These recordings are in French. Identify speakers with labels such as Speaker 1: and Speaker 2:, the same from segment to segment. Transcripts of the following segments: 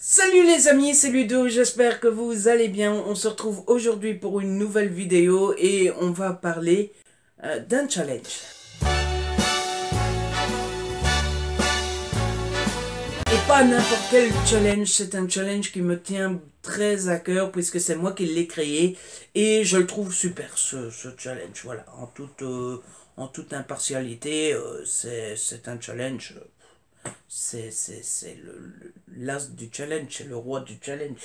Speaker 1: Salut les amis, c'est Ludo, j'espère que vous allez bien. On se retrouve aujourd'hui pour une nouvelle vidéo et on va parler d'un challenge. Et pas n'importe quel challenge, c'est un challenge qui me tient très à cœur puisque c'est moi qui l'ai créé et je le trouve super ce challenge. Voilà, en toute impartialité, c'est un challenge. C'est l'as du challenge, c'est le roi du challenge,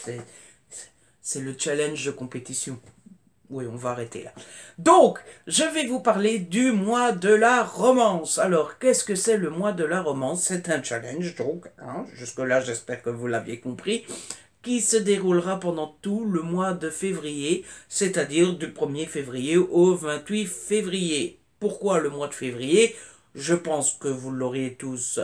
Speaker 1: c'est le challenge de compétition. Oui, on va arrêter là. Donc, je vais vous parler du mois de la romance. Alors, qu'est-ce que c'est le mois de la romance? C'est un challenge, donc, jusque-là, j'espère que vous l'aviez compris, qui se déroulera pendant tout le mois de février, c'est-à-dire du 1er février au 28 février. Pourquoi le mois de février? Je pense que vous l'auriez tous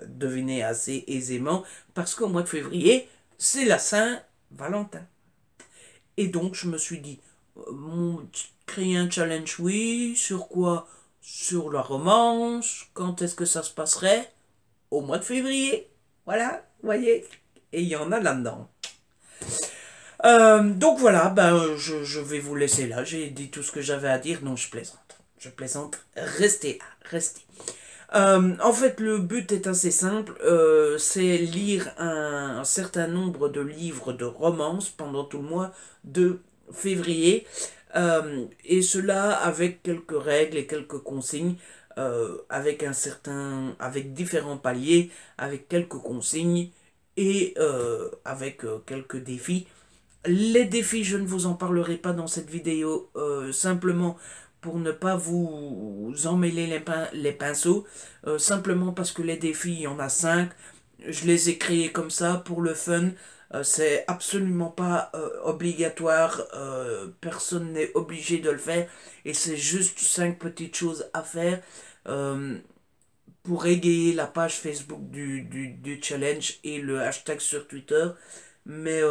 Speaker 1: deviné assez aisément, parce qu'au mois de février, c'est la Saint-Valentin. Et donc, je me suis dit, créer un challenge, oui, sur quoi? Sur la romance. Quand est-ce que ça se passerait? Au mois de février. Voilà, vous voyez. Et il y en a là-dedans. Donc voilà, je vais vous laisser là. J'ai dit tout ce que j'avais à dire. Non, je plaisante. Je plaisante. Restez là, restez. En fait, le but est assez simple, c'est lire un certain nombre de livres de romance pendant tout le mois de février, et cela avec quelques règles et quelques consignes, avec différents paliers, avec quelques consignes et avec quelques défis. Les défis, je ne vous en parlerai pas dans cette vidéo, simplement pour ne pas vous emmêler les pinceaux, simplement parce que les défis, il y en a 5. Je les ai créés comme ça pour le fun. C'est absolument pas obligatoire, personne n'est obligé de le faire, et c'est juste 5 petites choses à faire pour égayer la page Facebook du challenge et le hashtag sur Twitter. Mais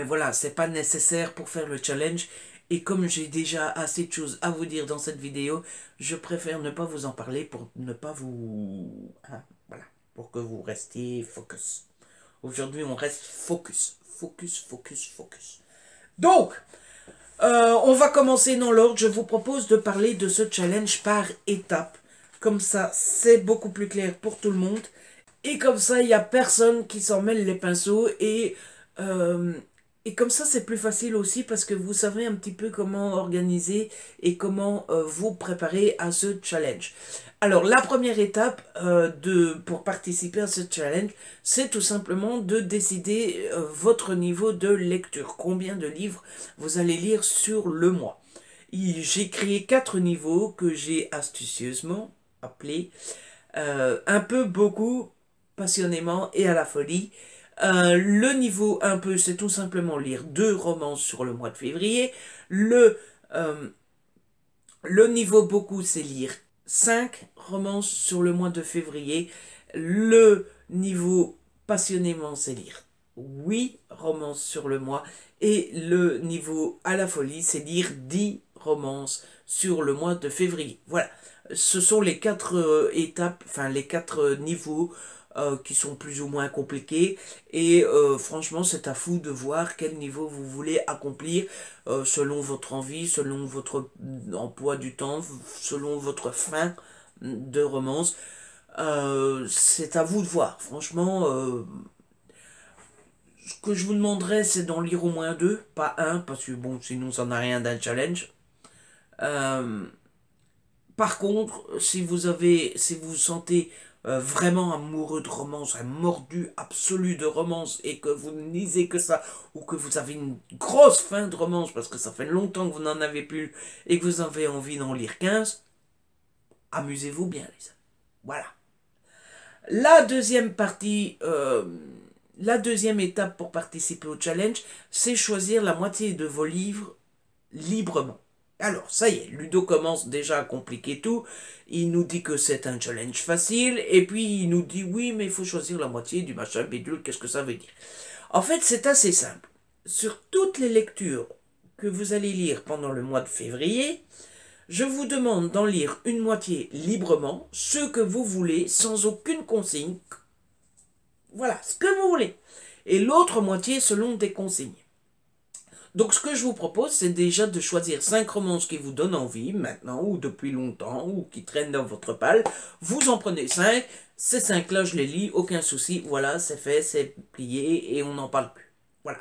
Speaker 1: voilà, c'est pas nécessaire pour faire le challenge. Et comme j'ai déjà assez de choses à vous dire dans cette vidéo, je préfère ne pas vous en parler pour ne pas vous... voilà, pour que vous restiez focus. Aujourd'hui, on reste focus. Focus, focus, focus. Donc, on va commencer dans l'ordre. Je vous propose de parler de ce challenge par étapes. Comme ça, c'est beaucoup plus clair pour tout le monde. Et comme ça, il n'y a personne qui s'en mêle les pinceaux. Et comme ça, c'est plus facile aussi parce que vous savez un petit peu comment organiser et comment vous préparer à ce challenge. Alors, la première étape pour participer à ce challenge, c'est tout simplement de décider votre niveau de lecture. Combien de livres vous allez lire sur le mois. J'ai créé 4 niveaux que j'ai astucieusement appelés un peu, beaucoup, passionnément et à la folie. Le niveau un peu, c'est tout simplement lire 2 romances sur le mois de février. Le niveau beaucoup, c'est lire 5 romances sur le mois de février. Le niveau passionnément, c'est lire 8 romances sur le mois. Et le niveau à la folie, c'est lire 10 romances sur le mois de février. Voilà, ce sont les 4 étapes, enfin les 4 niveaux qui sont plus ou moins compliqués, et franchement c'est à vous de voir quel niveau vous voulez accomplir selon votre envie, selon votre emploi du temps, selon votre fin de romance. C'est à vous de voir, franchement. Ce que je vous demanderais, c'est d'en lire au moins 2, pas un, parce que bon, sinon ça n'a rien d'un challenge. Par contre, si vous vous sentez vraiment amoureux de romance, un mordu absolu de romance, et que vous ne lisez que ça, ou que vous avez une grosse faim de romance, parce que ça fait longtemps que vous n'en avez plus, et que vous avez envie d'en lire 15, amusez-vous bien, les amis. Voilà. La deuxième partie, la deuxième étape pour participer au challenge, c'est choisir la moitié de vos livres librement. Alors, ça y est, Ludo commence déjà à compliquer tout. Il nous dit que c'est un challenge facile, et puis il nous dit oui, mais il faut choisir la moitié du machin bidule, qu'est-ce que ça veut dire? En fait, c'est assez simple. Sur toutes les lectures que vous allez lire pendant le mois de février, je vous demande d'en lire une moitié librement, ce que vous voulez, sans aucune consigne. Voilà, ce que vous voulez. Et l'autre moitié selon des consignes. Donc ce que je vous propose, c'est déjà de choisir 5 romances qui vous donnent envie, maintenant, ou depuis longtemps, ou qui traînent dans votre palle. Vous en prenez 5, ces 5-là, je les lis, aucun souci, voilà, c'est fait, c'est plié, et on n'en parle plus. Voilà.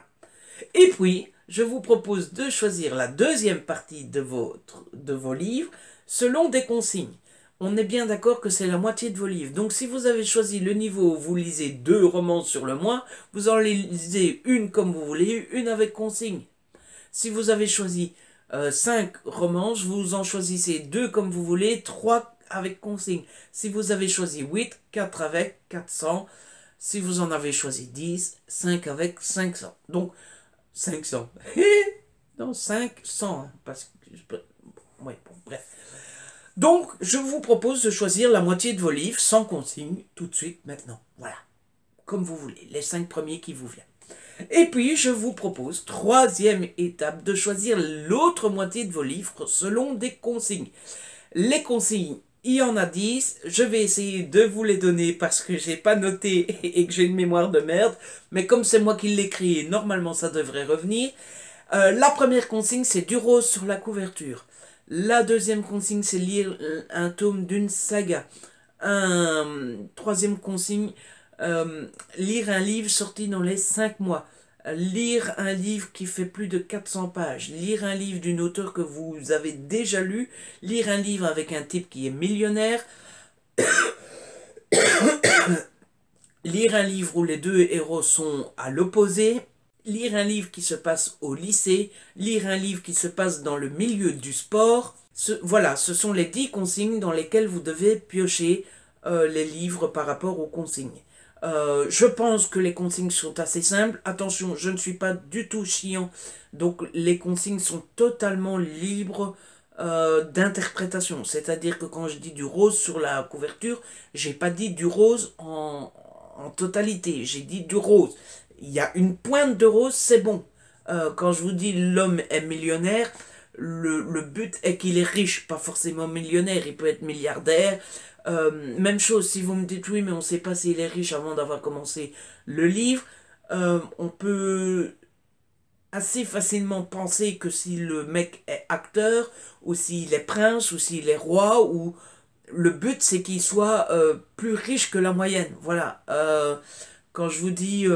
Speaker 1: Et puis, je vous propose de choisir la deuxième partie de vos livres, selon des consignes. On est bien d'accord que c'est la moitié de vos livres. Donc si vous avez choisi le niveau où vous lisez 2 romances sur le mois, vous en lisez une comme vous voulez, une avec consigne. Si vous avez choisi 5 romances, vous en choisissez 2 comme vous voulez, 3 avec consigne. Si vous avez choisi 8, 4 avec 400. Si vous en avez choisi 10, 5 avec 500. Donc, 500. Non, 500. Hein, parce que... Ouais, bon, bref. Donc, je vous propose de choisir la moitié de vos livres sans consigne, tout de suite, maintenant. Voilà. Comme vous voulez, les 5 premiers qui vous viennent. Et puis, je vous propose, troisième étape, de choisir l'autre moitié de vos livres selon des consignes. Les consignes, il y en a 10. Je vais essayer de vous les donner parce que j'ai pas noté et que j'ai une mémoire de merde. Mais comme c'est moi qui l'ai créé, normalement ça devrait revenir. La première consigne, c'est du rose sur la couverture. La deuxième consigne, c'est lire un tome d'une saga. Troisième consigne, lire un livre sorti dans les 5 mois. Lire un livre qui fait plus de 400 pages. Lire un livre d'une auteure que vous avez déjà lu. Lire un livre avec un type qui est millionnaire. Lire un livre où les deux héros sont à l'opposé. Lire un livre qui se passe au lycée. Lire un livre qui se passe dans le milieu du sport. Voilà, ce sont les 10 consignes dans lesquelles vous devez piocher les livres par rapport aux consignes. Je pense que les consignes sont assez simples. Attention, je ne suis pas du tout chiant. Donc les consignes sont totalement libres d'interprétation. C'est-à-dire que quand je dis du rose sur la couverture, j'ai pas dit du rose en totalité. J'ai dit du rose. Il y a une pointe de rose, c'est bon. Quand je vous dis l'homme est millionnaire, le but est qu'il est riche, pas forcément millionnaire. Il peut être milliardaire. Même chose, si vous me dites oui, mais on ne sait pas s'il est riche avant d'avoir commencé le livre, on peut assez facilement penser que si le mec est acteur, ou s'il est prince, ou s'il est roi, ou le but c'est qu'il soit plus riche que la moyenne. Voilà. Quand je vous dis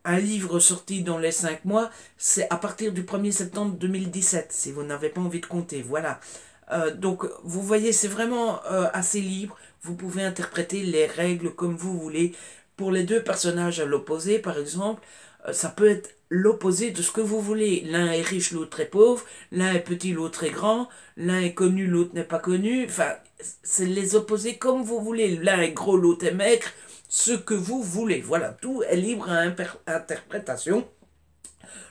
Speaker 1: un livre sorti dans les 5 mois, c'est à partir du 1er septembre 2017, si vous n'avez pas envie de compter. Voilà. Donc, vous voyez, c'est vraiment assez libre. Vous pouvez interpréter les règles comme vous voulez. Pour les deux personnages à l'opposé, par exemple, ça peut être l'opposé de ce que vous voulez. L'un est riche, l'autre est pauvre. L'un est petit, l'autre est grand. L'un est connu, l'autre n'est pas connu. Enfin, c'est les opposés comme vous voulez. L'un est gros, l'autre est maigre. Ce que vous voulez. Voilà, tout est libre à interprétation.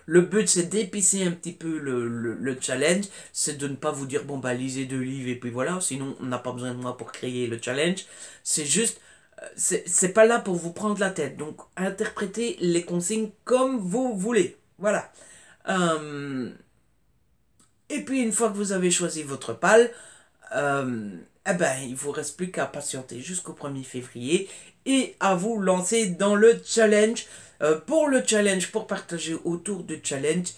Speaker 1: Le but, c'est d'épicer un petit peu le challenge. C'est de ne pas vous dire, bon, bah, lisez 2 livres et puis voilà. Sinon, on n'a pas besoin de moi pour créer le challenge. C'est juste, c'est pas là pour vous prendre la tête. Donc, interprétez les consignes comme vous voulez. Voilà. Et puis, une fois que vous avez choisi votre palle, eh ben, il ne vous reste plus qu'à patienter jusqu'au 1er février et à vous lancer dans le challenge. Pour le challenge, pour partager autour du challenge,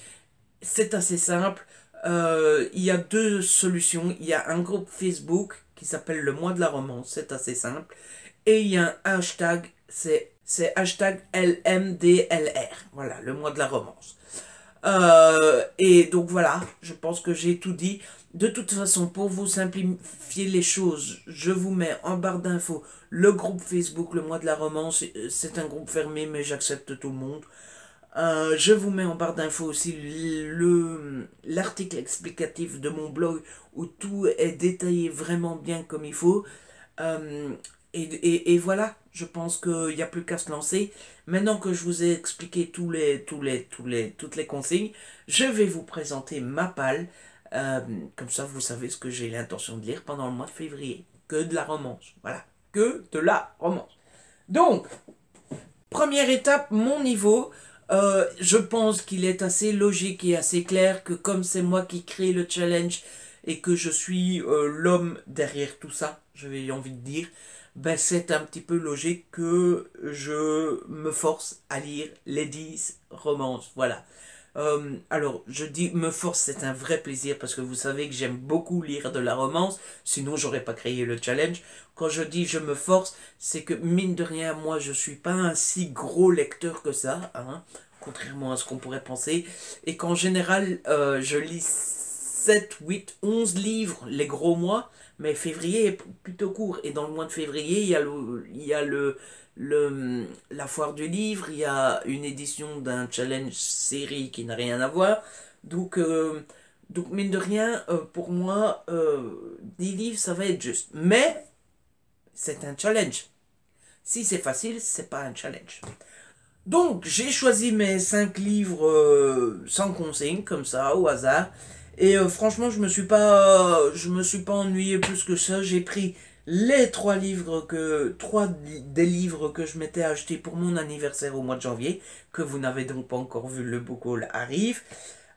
Speaker 1: c'est assez simple. Il y a 2 solutions. Il y a un groupe Facebook qui s'appelle le mois de la romance, c'est assez simple. Et il y a un hashtag, c'est hashtag LMDLR. Voilà, le mois de la romance. Et donc voilà, je pense que j'ai tout dit. De toute façon, pour vous simplifier les choses, je vous mets en barre d'infos le groupe Facebook, le mois de la romance. C'est un groupe fermé, mais j'accepte tout le monde. Je vous mets en barre d'infos aussi l'article explicatif de mon blog où tout est détaillé vraiment bien comme il faut. Et voilà, je pense qu'il n'y a plus qu'à se lancer. Maintenant que je vous ai expliqué toutes les consignes, je vais vous présenter ma palle. Comme ça, vous savez ce que j'ai l'intention de lire pendant le mois de février. Que de la romance. Voilà, que de la romance. Donc, première étape, mon niveau. Je pense qu'il est assez logique et assez clair que comme c'est moi qui crée le challenge et que je suis l'homme derrière tout ça, j'avais envie de dire, ben c'est un petit peu logique que je me force à lire les 10 romances. Voilà. Alors, je dis me force, c'est un vrai plaisir parce que vous savez que j'aime beaucoup lire de la romance, sinon j'aurais pas créé le challenge. Quand je dis je me force, c'est que mine de rien, moi je suis pas un si gros lecteur que ça, hein, contrairement à ce qu'on pourrait penser, et qu'en général, je lis 7, 8, 11 livres les gros mois, mais février est plutôt court, et dans le mois de février, la foire du livre, il y a une édition d'un challenge série qui n'a rien à voir. Donc, donc mine de rien, pour moi, 10 livres, ça va être juste. Mais, c'est un challenge. Si c'est facile, c'est pas un challenge. Donc, j'ai choisi mes 5 livres sans consigne, comme ça, au hasard. Et franchement, je me suis pas ennuyé plus que ça. J'ai pris les 3 des livres que je m'étais acheté pour mon anniversaire au mois de janvier, que vous n'avez donc pas encore vu, le book haul arrive.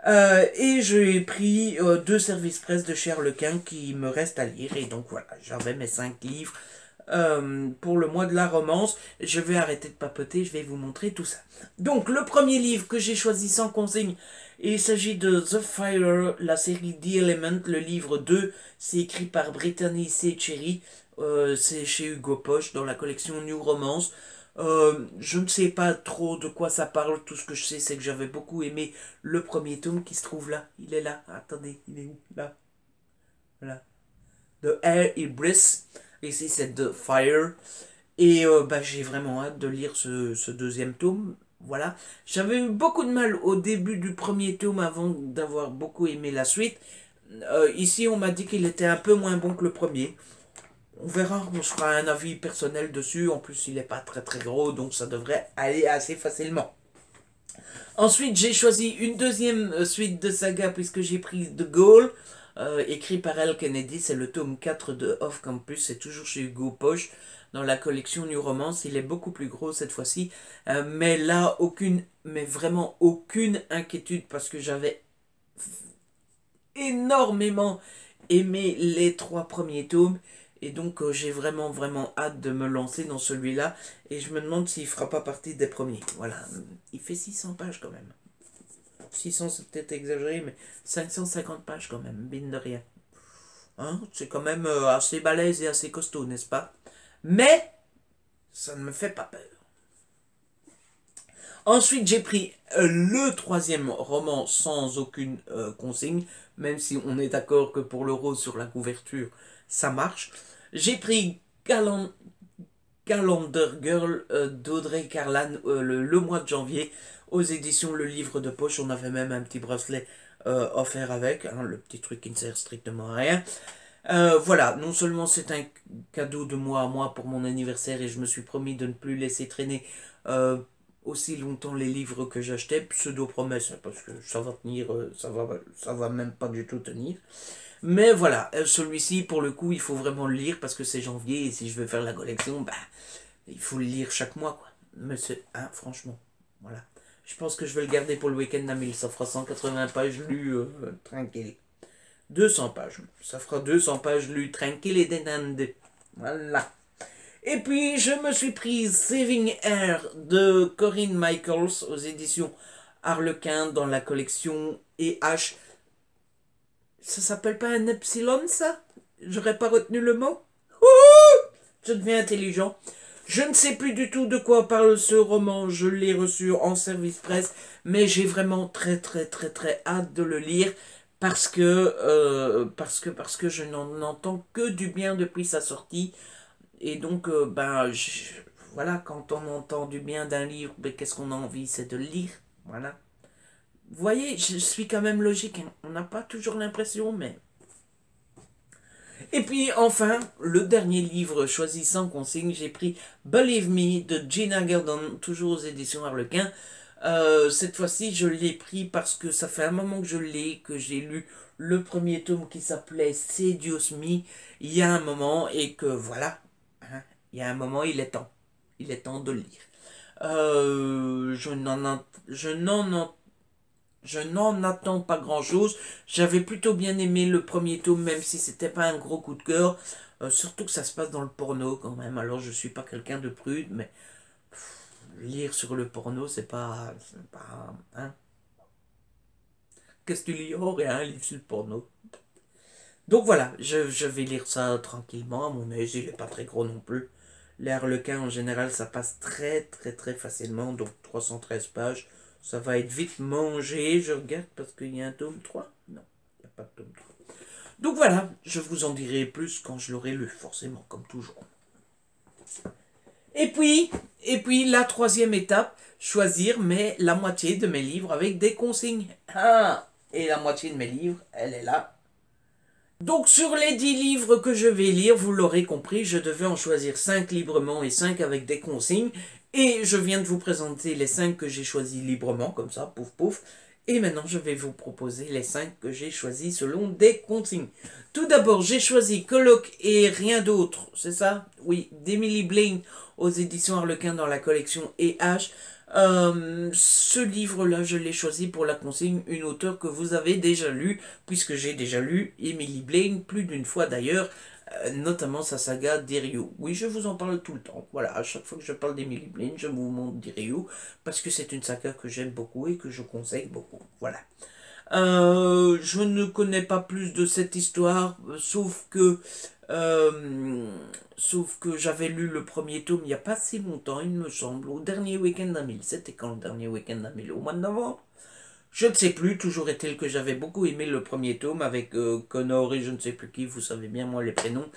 Speaker 1: Et j'ai pris 2 services presse de chez Harlequin qui me restent à lire. Et donc voilà, j'avais mes 5 livres pour le mois de la romance. Je vais arrêter de papoter, je vais vous montrer tout ça. Donc, le premier livre que j'ai choisi sans consigne, il s'agit de The Fire, la série The Element, le livre 2. C'est écrit par Brittany C. Cherry. C'est chez Hugo Poche dans la collection New Romance. Je ne sais pas trop de quoi ça parle. Tout ce que je sais, c'est que j'avais beaucoup aimé le premier tome qui se trouve là. Il est là. Attendez, il est où? Là. Voilà. The Air Ibris. Ici, c'est The Fire. Et bah, j'ai vraiment hâte de lire ce deuxième tome. Voilà. J'avais eu beaucoup de mal au début du premier tome avant d'avoir beaucoup aimé la suite. Ici, on m'a dit qu'il était un peu moins bon que le premier. On verra, on se fera un avis personnel dessus. En plus, il n'est pas très très gros, donc ça devrait aller assez facilement. Ensuite, j'ai choisi une deuxième suite de saga puisque j'ai pris The Goal, écrit par Al Kennedy. C'est le tome 4 de Off Campus. C'est toujours chez Hugo Poche dans la collection New Romance. Il est beaucoup plus gros cette fois-ci. Mais là, mais vraiment aucune inquiétude parce que j'avais énormément aimé les 3 premiers tomes. Et donc j'ai vraiment vraiment hâte de me lancer dans celui-là. Et je me demande s'il fera pas partie des premiers. Voilà, il fait 600 pages quand même. 600 c'est peut-être exagéré, mais 550 pages quand même, mine de rien. Hein, c'est quand même assez balèze et assez costaud, n'est-ce pas? Mais ça ne me fait pas peur. Ensuite, j'ai pris le 3e roman sans aucune consigne, même si on est d'accord que pour le rose sur la couverture, ça marche. J'ai pris Calendar Girl d'Audrey Carlan le mois de janvier aux éditions Le Livre de Poche. On avait même un petit bracelet offert avec, hein, le petit truc qui ne sert strictement à rien. Voilà, non seulement c'est un cadeau de moi à moi pour mon anniversaire et je me suis promis de ne plus laisser traîner aussi longtemps les livres que j'achetais, pseudo-promesse, parce que ça va tenir, ça va même pas du tout tenir. Mais voilà, celui-ci, pour le coup, il faut vraiment le lire parce que c'est janvier et si je veux faire la collection, bah, il faut le lire chaque mois, quoi. Mais c'est, hein, franchement, voilà. Je pense que je vais le garder pour le week-end à 1000, ça fera 180 pages lues, tranquille. 200 pages, ça fera 200 pages lues, tranquille et dénande. Voilà. Et puis, je me suis prise Saving Air de Corinne Michaels aux éditions Harlequin dans la collection EH. Ça s'appelle pas un epsilon, ça? J'aurais pas retenu le mot? Ouh, je deviens intelligent. Je ne sais plus du tout de quoi parle ce roman. Je l'ai reçu en service presse, mais j'ai vraiment très très très très hâte de le lire parce que je n'en entends que du bien depuis sa sortie. Et donc, voilà, quand on entend du bien d'un livre, ben, qu'est-ce qu'on a envie? C'est de le lire. Voilà. Vous voyez, je suis quand même logique. Hein. On n'a pas toujours l'impression, mais... Et puis, enfin, le dernier livre choisi sans consigne, j'ai pris Believe Me de Gina Gerdon, toujours aux éditions Harlequin. Cette fois-ci, je l'ai pris parce que ça fait un moment que je l'ai, que j'ai lu le premier tome qui s'appelait Seduce Me, il y a un moment, et que voilà, hein, il y a un moment, il est temps. Il est temps de le lire. Je Je n'en attends pas grand-chose. J'avais plutôt bien aimé le premier tome, même si c'était pas un gros coup de cœur. Surtout que ça se passe dans le porno quand même. Alors je suis pas quelqu'un de prude, mais lire sur le porno, c'est pas... hein. Qu'est-ce que tu lis? Oh, rien, un livre sur le porno. Donc voilà, je vais lire ça tranquillement. À mon aise, il est pas très gros non plus. Les Harlequins, en général, ça passe très très très facilement. Donc 313 pages. Ça va être vite mangé. Je regarde parce qu'il y a un tome 3. Non, il n'y a pas de tome 3. Donc voilà, je vous en dirai plus quand je l'aurai lu, forcément, comme toujours. Et puis, la troisième étape, choisir la moitié de mes livres avec des consignes. Ah, et la moitié de mes livres, elle est là. Donc sur les 10 livres que je vais lire, vous l'aurez compris, je devais en choisir 5 librement et 5 avec des consignes. Et je viens de vous présenter les 5 que j'ai choisis librement, comme ça, pouf pouf. Et maintenant, je vais vous proposer les 5 que j'ai choisis selon des consignes. Tout d'abord, j'ai choisi Colloque et rien d'autre, c'est ça? Oui, d'Emily Blaine aux éditions Harlequin dans la collection E.H. Ce livre-là, je l'ai choisi pour la consigne, une auteure que vous avez déjà lu, puisque j'ai déjà lu Emily Blaine plus d'une fois d'ailleurs, notamment sa saga Diryu. Oui, je vous en parle tout le temps. Voilà, à chaque fois que je parle d'Emily Blaine, je vous montre Diryu, parce que c'est une saga que j'aime beaucoup et que je conseille beaucoup. Voilà. Je ne connais pas plus de cette histoire, euh, sauf que j'avais lu le premier tome il n'y a pas si longtemps, il me semble, au dernier week-end d'un mille. C'était quand le dernier week-end d'un mille? Au mois de novembre? Je ne sais plus, toujours est-il que j'avais beaucoup aimé le premier tome avec Connor et je ne sais plus qui, vous savez bien moi les prénoms.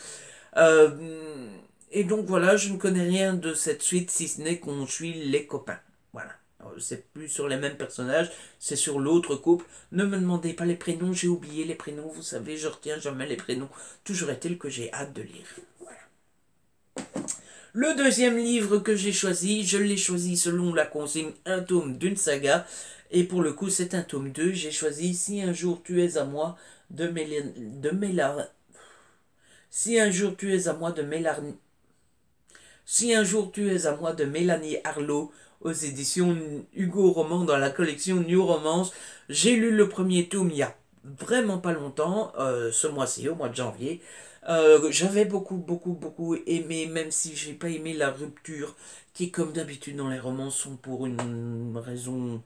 Speaker 1: Euh, et donc voilà, je ne connais rien de cette suite si ce n'est qu'on suit les copains. Voilà. C'est plus sur les mêmes personnages, c'est sur l'autre couple. Ne me demandez pas les prénoms, j'ai oublié les prénoms, vous savez, je retiens jamais les prénoms. Toujours est-il que j'ai hâte de lire. Voilà. Le deuxième livre que j'ai choisi, je l'ai choisi selon la consigne un tome d'une saga. Et pour le coup, c'est un tome 2. J'ai choisi Si un jour tu es à moi de Si un jour tu es à moi de Mélanie. Si un jour tu es à moi de Mélanie Harlow aux éditions Hugo Roman dans la collection New Romance. J'ai lu le premier tome il y a vraiment pas longtemps, ce mois-ci, au mois de janvier. J'avais beaucoup aimé, même si j'ai pas aimé la rupture, qui comme d'habitude dans les romans sont pour une raison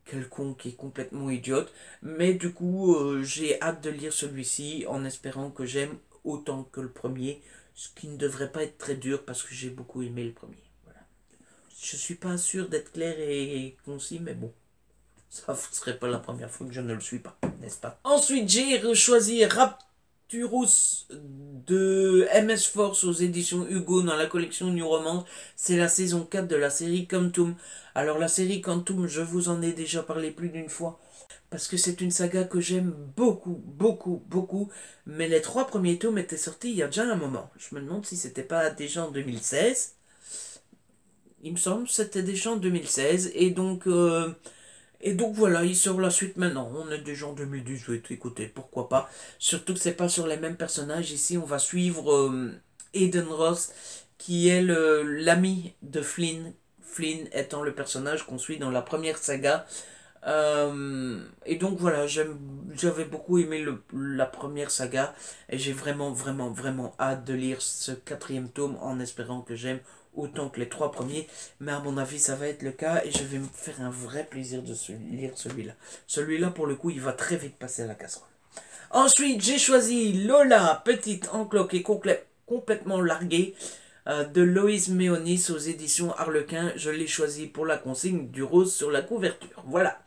Speaker 1: quelconque et complètement idiote. Mais du coup, j'ai hâte de lire celui-ci en espérant que j'aime autant que le premier, ce qui ne devrait pas être très dur parce que j'ai beaucoup aimé le premier. Voilà. Je suis pas sûr d'être clair et concis, mais bon. Ça ne serait pas la première fois que je ne le suis pas, n'est-ce pas? Ensuite, j'ai choisi Rapturus de MS Force aux éditions Hugo dans la collection New Romance. C'est la saison 4 de la série Quantum. Alors la série Quantum, je vous en ai déjà parlé plus d'une fois. Parce que c'est une saga que j'aime beaucoup. Mais les 3 premiers tomes étaient sortis il y a déjà un moment. Je me demande si c'était pas déjà en 2016. Il me semble que c'était déjà en 2016. Et donc voilà, il sort la suite maintenant. On est déjà en 2018, écoutez, pourquoi pas. Surtout que c'est pas sur les mêmes personnages. Ici, on va suivre Eden Ross, qui est l'ami de Flynn. Flynn étant le personnage qu'on suit dans la première saga. Et donc voilà, j'avais beaucoup aimé la première saga. Et j'ai vraiment hâte de lire ce 4e tome en espérant que j'aime autant que les 3 premiers, mais à mon avis ça va être le cas et je vais me faire un vrai plaisir de lire celui-là. Celui-là pour le coup il va très vite passer à la casserole. Ensuite j'ai choisi Lola, petite encloque et complètement larguée de Loïs Méonis aux éditions Harlequin. Je l'ai choisi pour la consigne du rose sur la couverture. Voilà.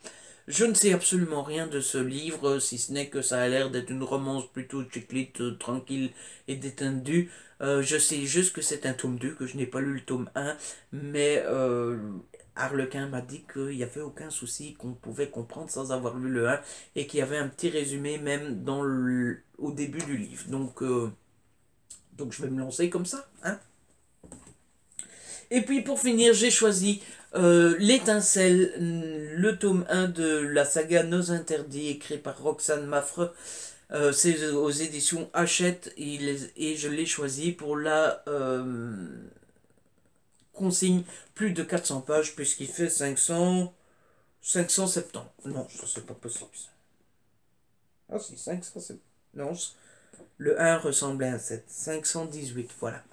Speaker 1: Je ne sais absolument rien de ce livre, si ce n'est que ça a l'air d'être une romance plutôt chiclite, tranquille et détendue. Je sais juste que c'est un tome 2, que je n'ai pas lu le tome 1, mais Harlequin m'a dit qu'il n'y avait aucun souci, qu'on pouvait comprendre sans avoir lu le 1, et qu'il y avait un petit résumé même au début du livre. Donc je vais me lancer comme ça, hein. Et puis pour finir, j'ai choisi L'étincelle, le tome 1 de la saga Nos Interdits, écrit par Roxane Maffre. C'est aux éditions Hachette et je l'ai choisi pour la consigne plus de 400 pages puisqu'il fait 500... 570. Non, ça c'est pas possible. Ah si, 570. Non, le 1 ressemblait à 7. 518, voilà.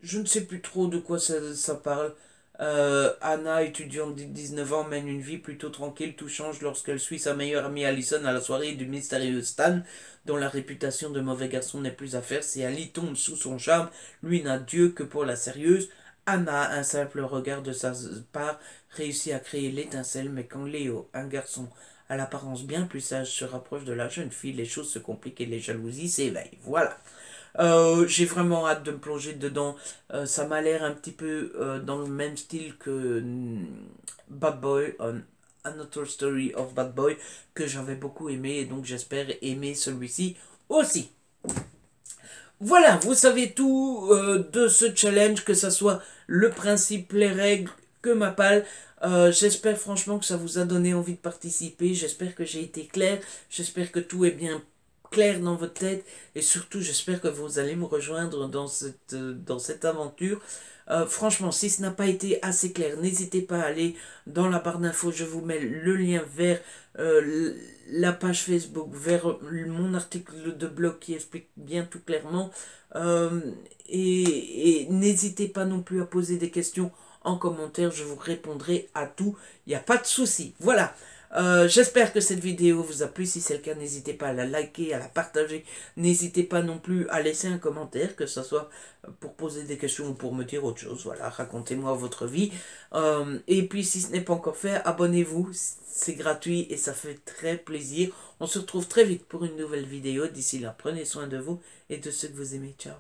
Speaker 1: Je ne sais plus trop de quoi ça parle. Anna, étudiante de 19 ans, mène une vie plutôt tranquille. Tout change lorsqu'elle suit sa meilleure amie Allison à la soirée du mystérieux Stan, dont la réputation de mauvais garçon n'est plus à faire. Si Ali tombe sous son charme, lui n'a Dieu que pour la sérieuse. Anna, un simple regard de sa part, réussit à créer l'étincelle, mais quand Léo, un garçon à l'apparence bien plus sage, se rapproche de la jeune fille, les choses se compliquent et les jalousies s'éveillent. Voilà. J'ai vraiment hâte de me plonger dedans. Ça m'a l'air un petit peu dans le même style que Bad Boy, Another Story of Bad Boy, que j'avais beaucoup aimé, et donc j'espère aimer celui-ci aussi. Voilà, vous savez tout de ce challenge, que ce soit le principe, les règles, que ma palle. J'espère franchement que ça vous a donné envie de participer. J'espère que j'ai été clair. J'espère que tout est bien clair dans votre tête. Et surtout, j'espère que vous allez me rejoindre dans cette aventure. Franchement, si ce n'a pas été assez clair, n'hésitez pas à aller dans la barre d'infos. Je vous mets le lien vers la page Facebook, vers mon article de blog qui explique bien tout clairement. Et n'hésitez pas non plus à poser des questions en commentaire, je vous répondrai à tout, il n'y a pas de souci. Voilà, j'espère que cette vidéo vous a plu. Si c'est le cas, n'hésitez pas à la liker, à la partager. N'hésitez pas non plus à laisser un commentaire, que ce soit pour poser des questions ou pour me dire autre chose. Voilà, racontez-moi votre vie. Et puis, si ce n'est pas encore fait, abonnez-vous. C'est gratuit et ça fait très plaisir. On se retrouve très vite pour une nouvelle vidéo. D'ici là, prenez soin de vous et de ceux que vous aimez. Ciao.